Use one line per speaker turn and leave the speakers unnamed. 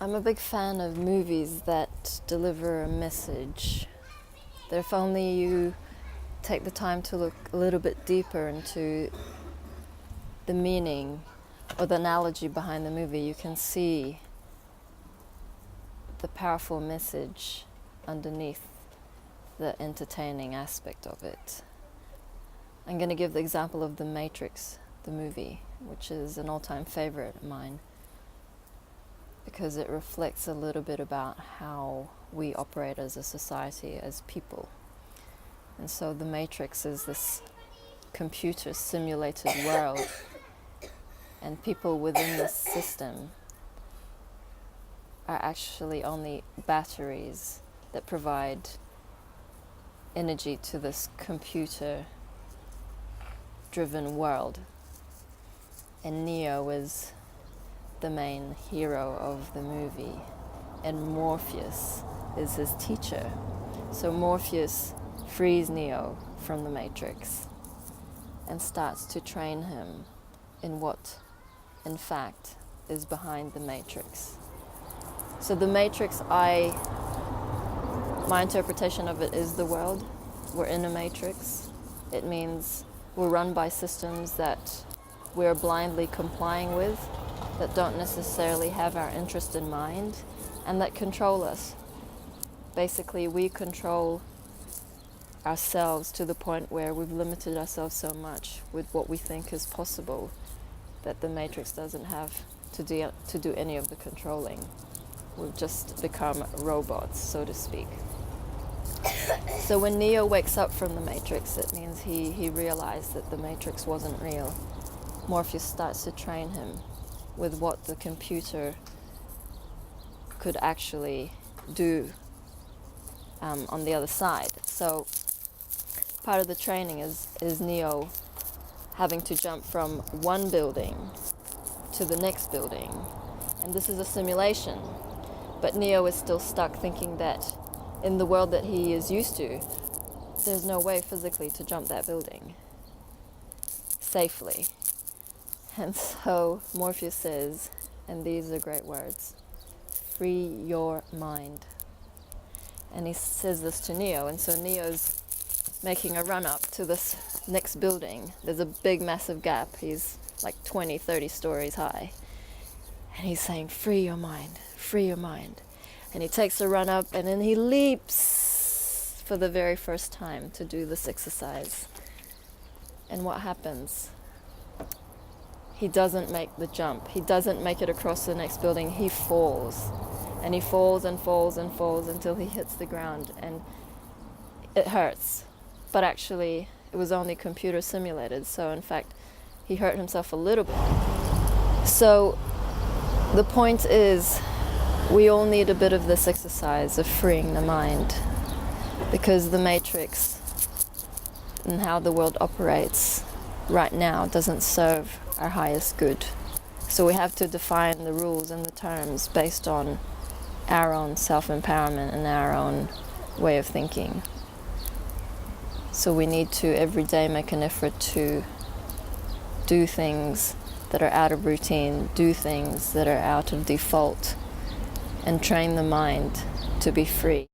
I'm a big fan of movies that deliver a message. That if only you take the time to look a little bit deeper into the meaning or the analogy behind the movie, you can see the powerful message underneath the entertaining aspect of it. I'm going to give the example of The Matrix, the movie, which is an all-time favorite of mine, because it reflects a little bit about how we operate as a society, as people. And so the Matrix is this computer simulated world, and people within this system are actually only batteries that provide energy to this computer driven world. And Neo is the main hero of the movie, and Morpheus is his teacher. So Morpheus frees Neo from the Matrix and starts to train him in what, in fact, is behind the Matrix. So the Matrix, my interpretation of it is the world. We're in a matrix. It means we're run by systems that we're blindly complying with, that don't necessarily have our interest in mind, and that control us. Basically, we control ourselves to the point where we've limited ourselves so much with what we think is possible that the Matrix doesn't have to do any of the controlling. We've just become robots, so to speak. So when Neo wakes up from the Matrix, it means he realized that the Matrix wasn't real. Morpheus starts to train him with what the computer could actually do on the other side. So part of the training is Neo having to jump from one building to the next building. And this is a simulation. But Neo is still stuck thinking that in the world that he is used to, there's no way physically to jump that building safely. And so Morpheus says, and these are great words, free your mind. And he says this to Neo, and so Neo's making a run up to this next building. There's a big, massive gap. He's like 20, 30 stories high. And he's saying, free your mind, free your mind. And he takes a run up, and then he leaps for the very first time to do this exercise. And what happens? He doesn't make the jump. He doesn't make it across the next building. He falls. And he falls and falls and falls until he hits the ground. And it hurts. But actually, it was only computer simulated. So in fact, he hurt himself a little bit. So the point is, we all need a bit of this exercise of freeing the mind. Because the Matrix and how the world operates right now doesn't serve our highest good. So we have to define the rules and the terms based on our own self-empowerment and our own way of thinking. So we need to every day make an effort to do things that are out of routine, do things that are out of default, and train the mind to be free.